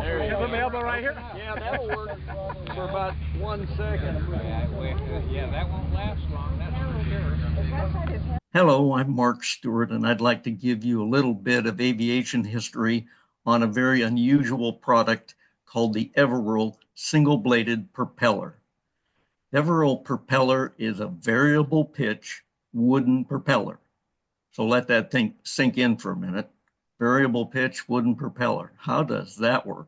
There you go. Put my elbow right here. Yeah, that'll work for about 1 second. Yeah, that won't last long, that's for sure. Hello, I'm Mark Stewart, and I'd like to give you a little bit of aviation history on a very unusual product called the Revel single-bladed propeller. Revel propeller is a variable pitch wooden propeller. So let that thing sink in for a minute. Variable pitch wooden propeller. How does that work?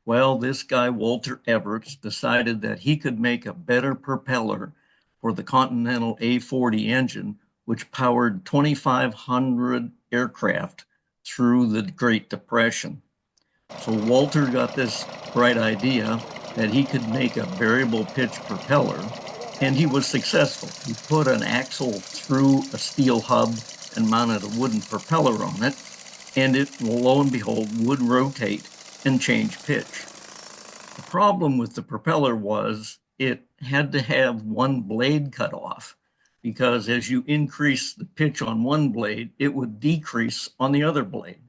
Well, this guy, Walter Everts, decided that he could make a better propeller for the Continental A40 engine, which powered 2,500 aircraft through the Great Depression. So Walter got this bright idea that he could make a variable pitch propeller, and he was successful. He put an axle through a steel hub and mounted a wooden propeller on it, and it, lo and behold, would rotate and change pitch. The problem with the propeller was it had to have one blade cut off, because as you increase the pitch on one blade, it would decrease on the other blade.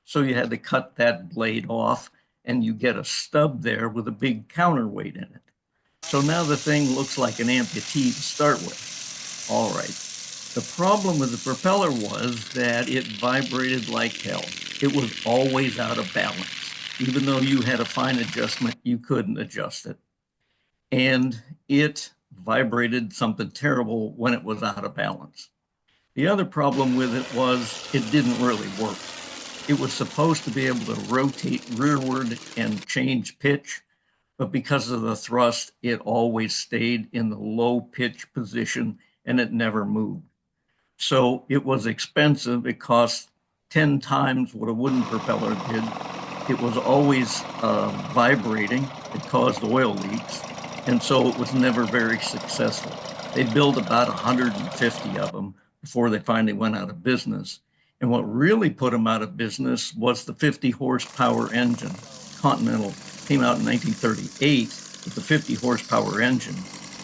So you had to cut that blade off, and you get a stub there with a big counterweight in it. So now the thing looks like an amputee to start with. All right. The problem with the propeller was that it vibrated like hell. It was always out of balance. Even though you had a fine adjustment, you couldn't adjust it. And it vibrated something terrible when it was out of balance. The other problem with it was it didn't really work. It was supposed to be able to rotate rearward and change pitch, but because of the thrust, it always stayed in the low pitch position and it never moved. So it was expensive. It cost 10 times what a wooden propeller did. It was always vibrating. It caused oil leaks. And so it was never very successful. They built about 150 of them before they finally went out of business. And what really put them out of business was the 50 horsepower engine. Continental came out in 1938 with the 50 horsepower engine,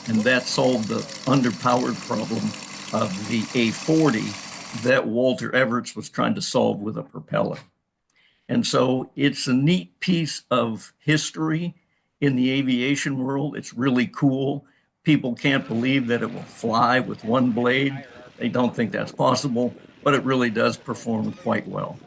and that solved the underpowered problem of the A40 that Walter Everts was trying to solve with a propeller. And so it's a neat piece of history in the aviation world. It's really cool. People can't believe that it will fly with one blade. They don't think that's possible, but it really does perform quite well.